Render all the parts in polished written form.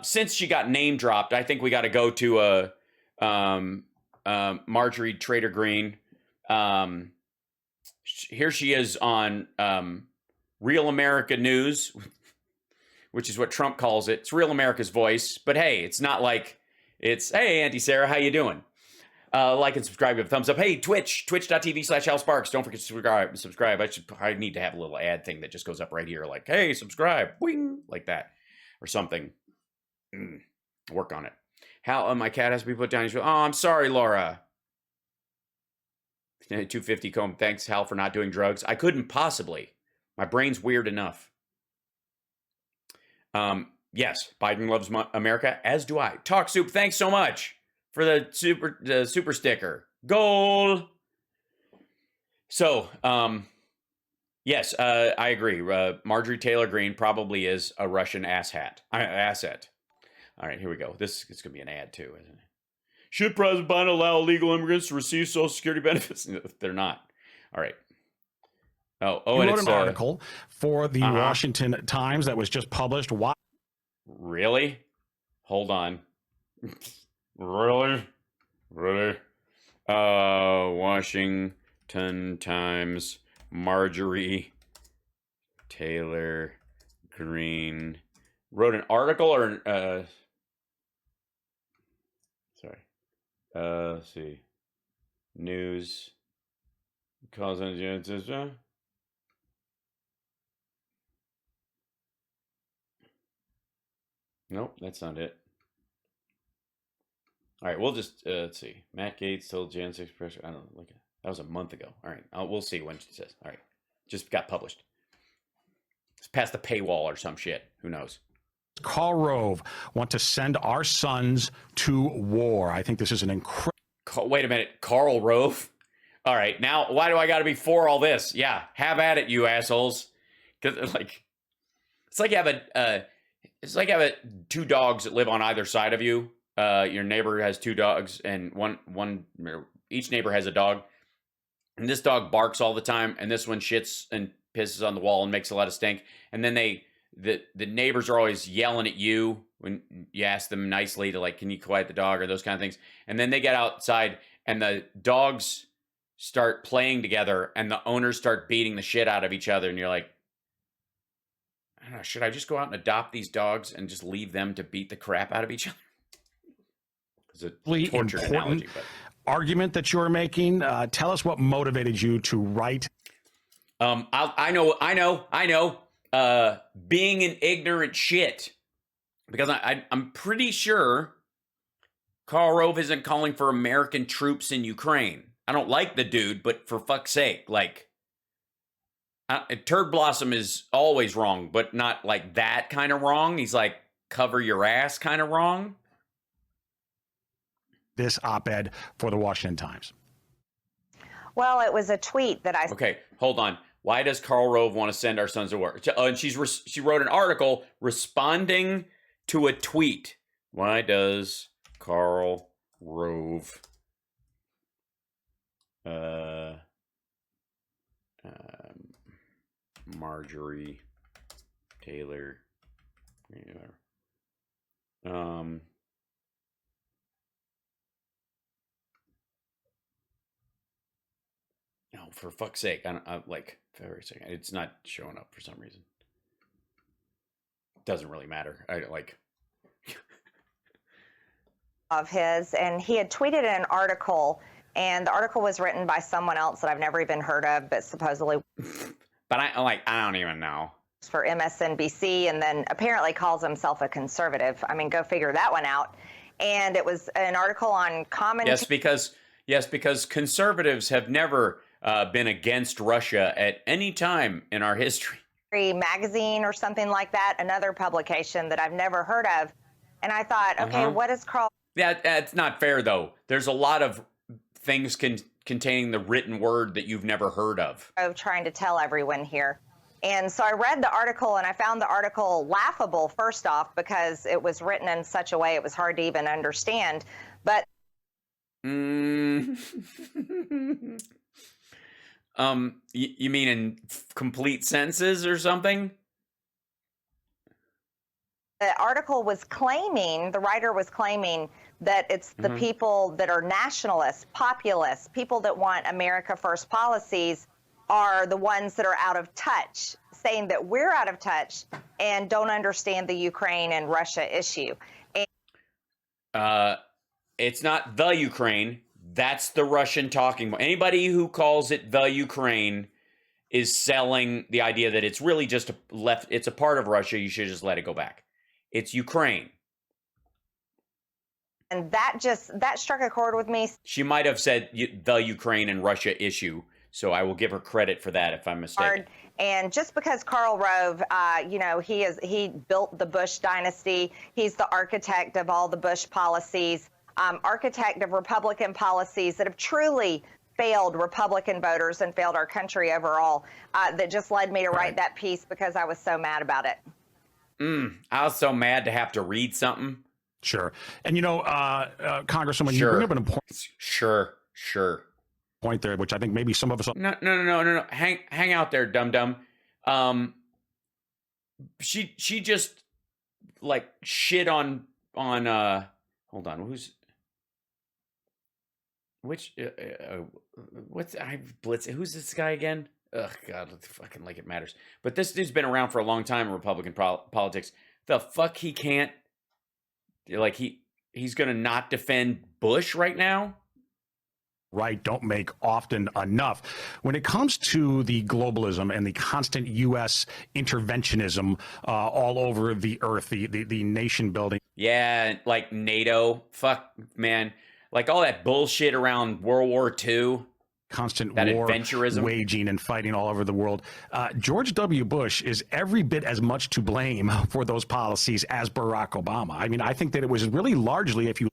Since she got name dropped, I think we got to go to Marjorie Taylor Greene. Here she is on Real America News, which is what Trump calls it. It's Real America's Voice. But hey, it's not like it's, hey, Auntie Sarah, how you doing? Like and subscribe, give a thumbs up. Hey, twitch.tv/HalSparks. Don't forget to subscribe. I need to have a little ad thing that just goes up right here, like, hey, subscribe, wing, like that, or something. Work on it. How my cat has to be put down. Oh, I'm sorry, Laura. 250 comb. Thanks, Hal, for not doing drugs. I couldn't possibly. My brain's weird enough. Yes, Biden loves America, as do I. Talk Soup, thanks so much for the super sticker. Goal. So, yes, I agree. Marjorie Taylor Greene probably is a Russian asset. All right, here we go. It's going to be an ad too, isn't it? Should President Biden allow illegal immigrants to receive Social Security benefits? They're not. All right. Oh, and wrote an article for the Washington Times that was just published. Why? Really? Hold on. Really? Washington Times, Marjorie Taylor Greene wrote an article or let's see. News. Cause nope, that's not it. All right, we'll just let's see. Matt Gaetz told Jan 6 pressure. I don't know. Look, that was a month ago. All right, we'll see when she says. All right, just got published. It's past the paywall or some shit. Who knows? Karl Rove want to send our sons to war. I think this is an incredible. Wait a minute, Karl Rove. All right, now why do I got to be for all this? Yeah, have at it, you assholes. Because it's like you have two dogs that live on either side of you. Your neighbor has two dogs, and each neighbor has a dog, and this dog barks all the time, and this one shits and pisses on the wall and makes a lot of stink. And then the neighbors are always yelling at you when you ask them nicely to, like, can you quiet the dog or those kind of things. And then they get outside and the dogs start playing together and the owners start beating the shit out of each other. And you're like, I don't know, should I just go out and adopt these dogs and just leave them to beat the crap out of each other? It's a tortured analogy, but argument that you're making. Tell us what motivated you to write. I know. Being an ignorant shit. Because I'm pretty sure Karl Rove isn't calling for American troops in Ukraine. I don't like the dude, but for fuck's sake, like, Turd Blossom is always wrong, but not like that kind of wrong. He's like, cover your ass kind of wrong. This op-ed for the Washington Times. Well, it was a tweet that I... Okay, hold on. Why does Karl Rove want to send our sons to war? And she wrote an article responding to a tweet. Why does Karl Rove Marjorie Taylor no, for fuck's sake. I like, for a second, it's not showing up for some reason. Doesn't really matter. I like of his, and he had tweeted an article, and the article was written by someone else that I've never even heard of, but supposedly but I don't even know. For MSNBC, and then apparently calls himself a conservative. I mean, go figure that one out. And it was an article on common. Yes, because conservatives have never been against Russia at any time in our history. Magazine or something like that, another publication that I've never heard of. And I thought, okay, what is Karl? Yeah, that's not fair, though. There's a lot of things containing the written word that you've never heard of. I'm trying to tell everyone here. And so I read the article, and I found the article laughable, first off, because it was written in such a way it was hard to even understand. But you mean in complete sentences or something? The article was claiming, the writer was claiming that it's the people that are nationalists, populists, people that want America first policies are the ones that are out of touch, saying that we're out of touch and don't understand the Ukraine and Russia issue. It's not the Ukraine. That's the Russian talking. Anybody who calls it the Ukraine is selling the idea that it's really just it's a part of Russia. You should just let it go back. It's Ukraine. And that struck a chord with me. She might have said the Ukraine and Russia issue, so I will give her credit for that if I'm mistaken. And just because Karl Rove, he built the Bush dynasty, he's the architect of all the Bush policies, architect of Republican policies that have truly failed Republican voters and failed our country overall, that just led me to write that piece because I was so mad about it. I was so mad to have to read something. Sure. And, Congresswoman, you bring up an important Sure. point there, which I think maybe some of us... No. Hang out there, dum-dum. She just, like, shit on hold on, who's this guy again? Ugh, God, fucking like it matters. But this dude's been around for a long time in Republican politics. The fuck he can't, like, he's gonna not defend Bush right now? Right, don't make often enough. When it comes to the globalism and the constant U.S. interventionism all over the earth, the nation building. Yeah, like NATO. Fuck, man. Like all that bullshit around World War II. Constant that war adventurism. Waging and fighting all over the world. George W. Bush is every bit as much to blame for those policies as Barack Obama. I mean, I think that it was really largely, if you...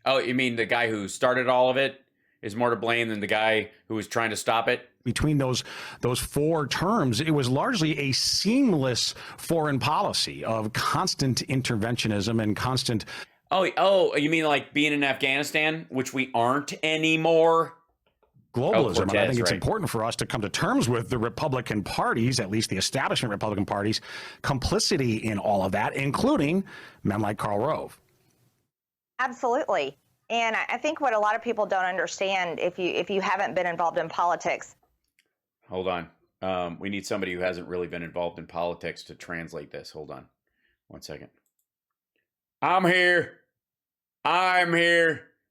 Oh, you mean the guy who started all of it is more to blame than the guy who was trying to stop it? Between those 4 terms, it was largely a seamless foreign policy of constant interventionism and constant... Oh, you mean like being in Afghanistan, which we aren't anymore? Globalism. And I think it's important for us to come to terms with the Republican parties, at least the establishment Republican parties, complicity in all of that, including men like Karl Rove. Absolutely. And I think what a lot of people don't understand, if you haven't been involved in politics. Hold on. We need somebody who hasn't really been involved in politics to translate this. Hold on. 1 second. I'm here. I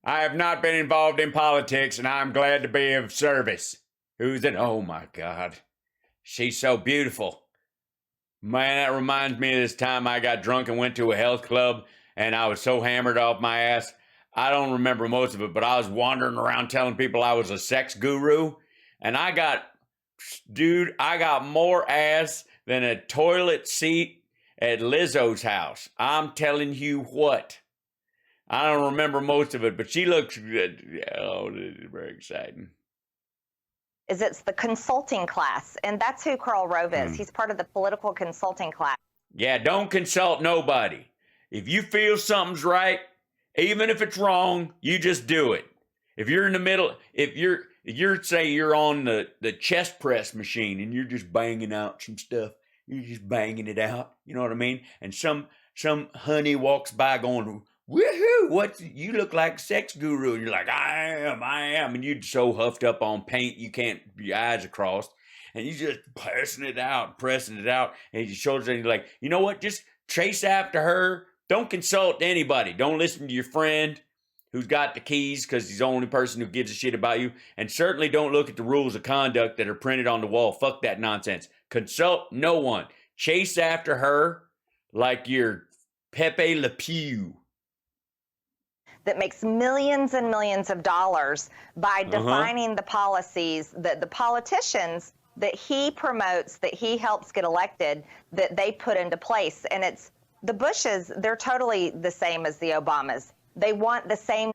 have not been involved in politics, and I'm glad to be of service. Oh my God. She's so beautiful. Man, that reminds me of this time I got drunk and went to a health club, and I was so hammered off my ass. I don't remember most of it, but I was wandering around telling people I was a sex guru, and I got more ass than a toilet seat at Lizzo's house. I'm telling you what. I don't remember most of it, but she looks good. Oh, this is very exciting. It's the consulting class, and that's who Karl Rove is. He's part of the political consulting class. Yeah, don't consult nobody. If you feel something's right, even if it's wrong, you just do it. If you're in the middle, if you're say you're on the chest press machine and you're just banging out some stuff, you're just banging it out, you know what I mean? And some honey walks by going, woohoo, you look like a sex guru. And you're like, I am. And you're so huffed up on paint, your eyes are crossed. And you're just pressing it out. And your shoulders, and you're like, you know what? Just chase after her. Don't consult anybody. Don't listen to your friend who's got the keys because he's the only person who gives a shit about you. And certainly don't look at the rules of conduct that are printed on the wall. Fuck that nonsense. Consult no one. Chase after her like you're Pepe Le Pew. That makes millions and millions of dollars by defining the policies that the politicians that he promotes, that he helps get elected, that they put into place. And it's the Bushes, they're totally the same as the Obamas. They want the same.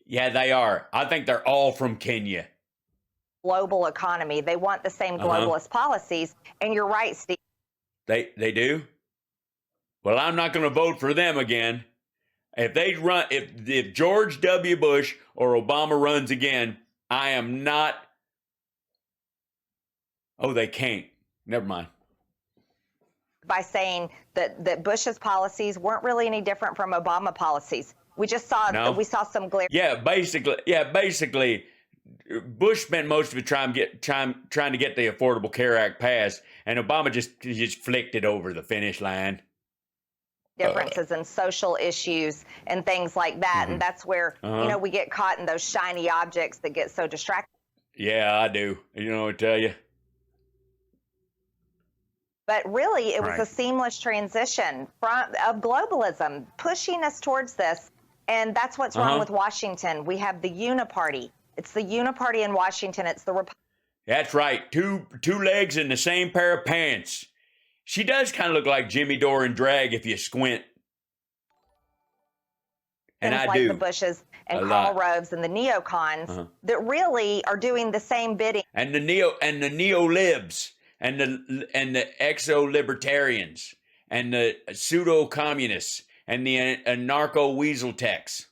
Yeah, they are. I think they're all from Kenya. Global economy. They want the same globalist policies. And you're right, Steve. They do? Well, I'm not going to vote for them again. If George W. Bush or Obama runs again, I am not. Oh, they can't. Never mind. by saying that Bush's policies weren't really any different from Obama policies. We just saw some glare. Yeah, basically, Bush spent most of it trying to get the Affordable Care Act passed, and Obama just flicked it over the finish line. Differences in social issues and things like that, and that's where we get caught in those shiny objects that get so distracted. Yeah, I do. You know what I tell you. But really, it was a seamless transition of globalism, pushing us towards this. And that's what's wrong with Washington. We have the uniparty. It's the uniparty in Washington. It's the That's right. Two legs in the same pair of pants. She does kind of look like Jimmy Dore in drag if you squint. And I do. The Bushes and Karl Roves and the neocons that really are doing the same bidding. And the neo-libs and the exo-libertarians and the pseudo-communists and the anarcho-weasel techs.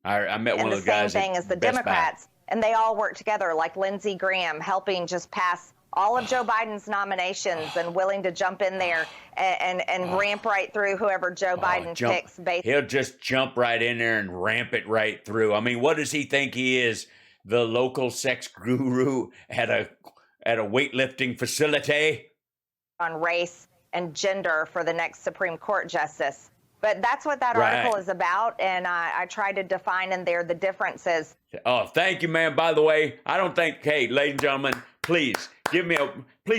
I met one of those guys. And the same thing as the Democrats. And they all work together, like Lindsey Graham helping just pass all of Joe Biden's nominations and willing to jump in there and ramp right through whoever Joe Biden picks. He'll just jump right in there and ramp it right through. I mean, what does he think he is? The local sex guru at a weightlifting facility? On race and gender for the next Supreme Court justice. But that's what that article is about, and I tried to define in there the differences. Oh, thank you, man. By the way, I don't think, hey, ladies and gentlemen, please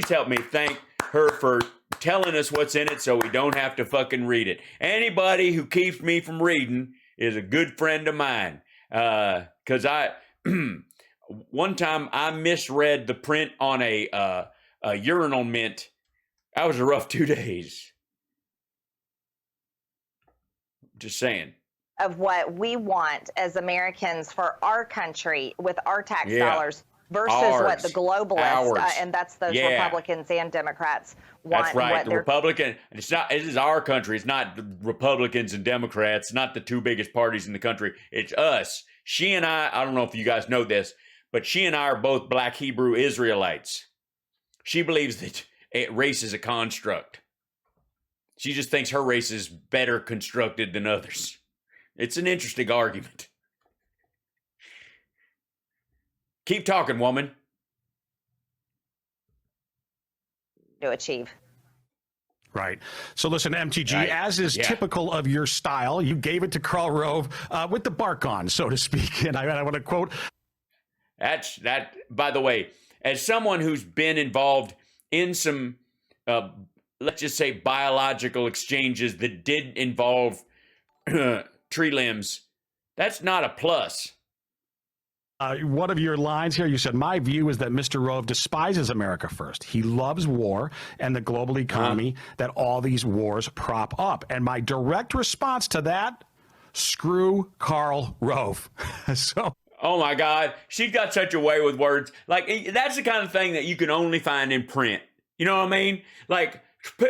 help me thank her for telling us what's in it so we don't have to fucking read it. Anybody who keeps me from reading is a good friend of mine. Because one time I misread the print on a urinal mint. That was a rough 2 days. Just saying. Of what we want as Americans for our country with our tax dollars versus what the globalists, and that's those Republicans and Democrats want. That's right. The Republican, it is our country. It's not the Republicans and Democrats, not the two biggest parties in the country. It's us. She and I don't know if you guys know this, but she and I are both Black Hebrew Israelites. She believes that race is a construct. She just thinks her race is better constructed than others. It's an interesting argument. Keep talking, woman. To achieve. Right. So listen, MTG, as is typical of your style, you gave it to Karl Rove with the bark on, so to speak. And I want to quote. That, by the way, as someone who's been involved in some, let's just say, biological exchanges that did involve tree limbs, that's not a plus. One of your lines here, you said, my view is that Mr. Rove despises America first. He loves war and the global economy that all these wars prop up. And my direct response to that, screw Karl Rove. Oh my God, she's got such a way with words. Like, that's the kind of thing that you can only find in print. You know what I mean? Like,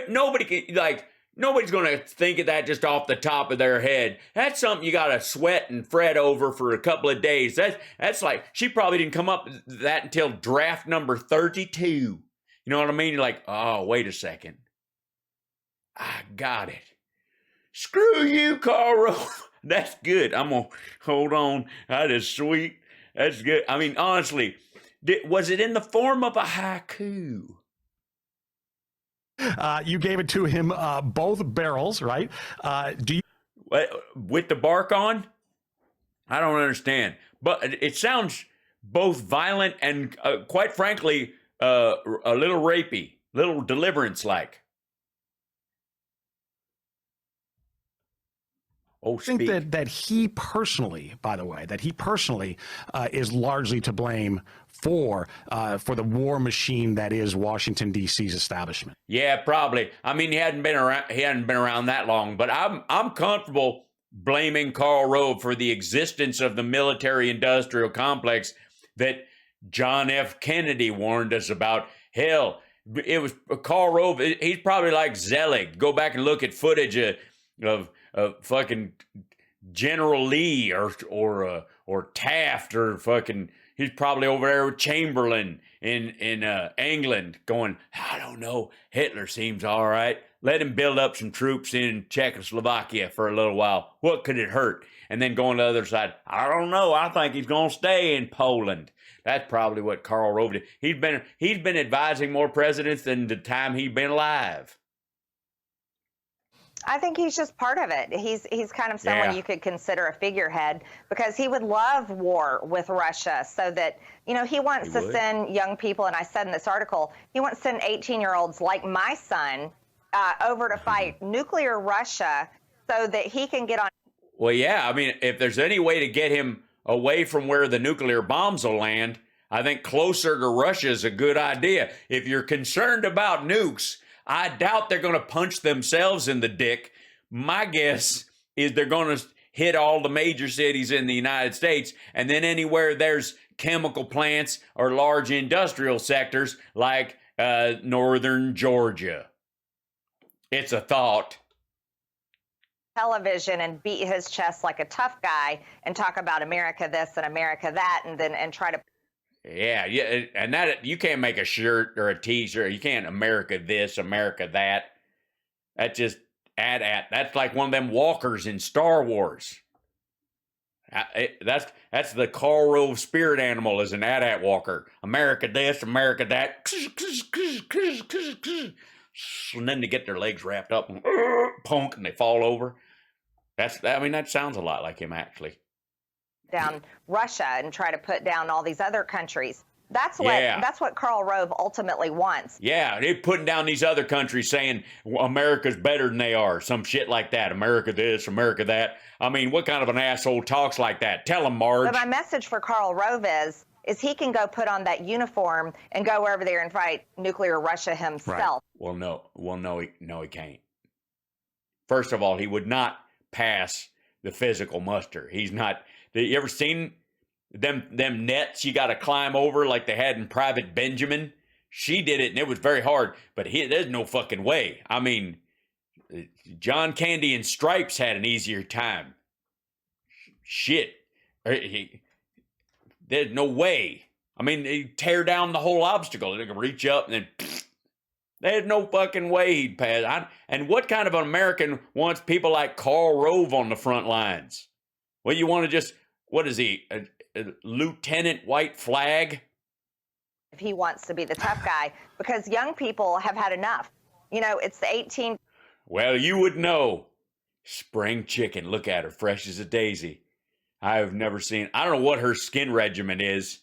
nobody's going to think of that just off the top of their head. That's something you got to sweat and fret over for a couple of days. That's like, she probably didn't come up with that until draft number 32. You know what I mean? You're like, oh, wait a second. I got it. Screw you, Karl Rove. That's good. I'm going to hold on. That is sweet. That's good. I mean, honestly, was it in the form of a haiku? You gave it to him both barrels, right? Do you with the bark on? I don't understand. But it sounds both violent and, quite frankly, a little rapey, little Deliverance-like. Oh, I think that he personally, by the way, is largely to blame for the war machine that is Washington D.C.'s establishment. Yeah, probably. I mean, he hadn't been around that long, but I'm comfortable blaming Karl Rove for the existence of the military-industrial complex that John F. Kennedy warned us about. Hell, it was Karl Rove. He's probably like Zelig. Go back and look at footage of fucking General Lee or Taft or fucking. He's probably over there with Chamberlain in England going, I don't know, Hitler seems all right. Let him build up some troops in Czechoslovakia for a little while. What could it hurt? And then go on the other side. I don't know. I think he's going to stay in Poland. That's probably what Karl Rove did. He's been advising more presidents than the time he's been alive. I think he's just part of it. He's kind of someone you could consider a figurehead, because he would love war with Russia, so that, he wants to send young people, and I said in this article, he wants to send 18-year-olds like my son over to fight nuclear Russia so that he can get on. Well, yeah, I mean, if there's any way to get him away from where the nuclear bombs will land, I think closer to Russia is a good idea. If you're concerned about nukes, I doubt they're going to punch themselves in the dick. My guess is they're going to hit all the major cities in the United States, and then anywhere there's chemical plants or large industrial sectors like northern Georgia. It's a thought. Television and beat his chest like a tough guy and talk about America this and America that, and try to. Yeah, and that you can't make a shirt or a T-shirt. You can't America this, America that. That's just that's like one of them walkers in Star Wars. That's the Karl Rove spirit animal, is an AT-AT walker. America this, America that. And then they get their legs wrapped up and punk, and they fall over. That sounds a lot like him, actually. Down Russia and try to put down all these other countries. That's what Karl Rove ultimately wants. Yeah, they're putting down these other countries, saying America's better than they are. Some shit like that. America this, America that. I mean, what kind of an asshole talks like that? Tell him, Marge. But my message for Karl Rove is he can go put on that uniform and go over there and fight nuclear Russia himself. Right. Well, no, he can't. First of all, he would not pass the physical muster. He's not. You ever seen them nets you got to climb over like they had in Private Benjamin? She did it, and it was very hard, but there's no fucking way. I mean, John Candy and Stripes had an easier time. Shit. There's no way. I mean, they tear down the whole obstacle. They can reach up and then there's no fucking way he'd pass. And what kind of an American wants people like Karl Rove on the front lines? Well, you want to just, what is he, a lieutenant white flag? If he wants to be the tough guy, because young people have had enough. It's the 18. Well, you would know. Spring chicken, look at her, fresh as a daisy. I have never seen, I don't know what her skin regimen is.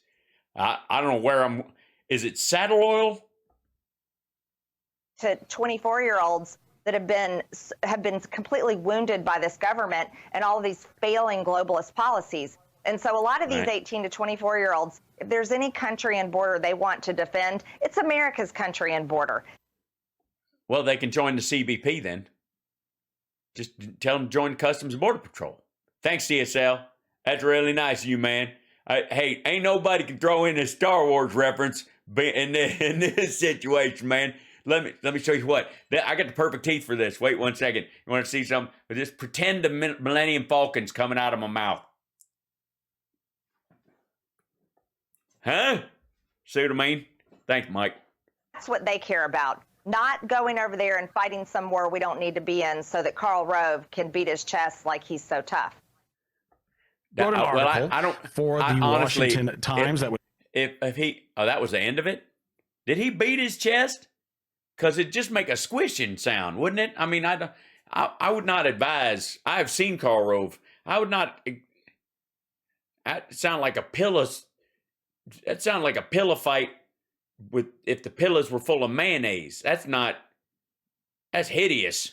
I don't know is it saddle oil? To 24-year-olds that have been completely wounded by this government and all of these failing globalist policies. And so a lot of these 18 to 24-year-olds, if there's any country and border they want to defend, it's America's country and border. Well, they can join the CBP then. Just tell them to join Customs and Border Patrol. Thanks, CSL. That's really nice of you, man. Hey, ain't nobody can throw in a Star Wars reference in this situation, man. Let me show you what. I got the perfect teeth for this. Wait 1 second. You want to see something? Just pretend the Millennium Falcon's coming out of my mouth. Huh? See what I mean? Thanks, Mike. That's what they care about. Not going over there and fighting some war we don't need to be in so that Karl Rove can beat his chest like he's so tough. Wrote an article I don't, for the honestly, Washington Times that that was the end of it? Did he beat his chest? Because it'd just make a squishing sound, wouldn't it? I mean, I would not advise. I have seen Karl Rove. I would not. That sound like a pillow. That sound like a pillow fight with if the pillows were full of mayonnaise. That's hideous.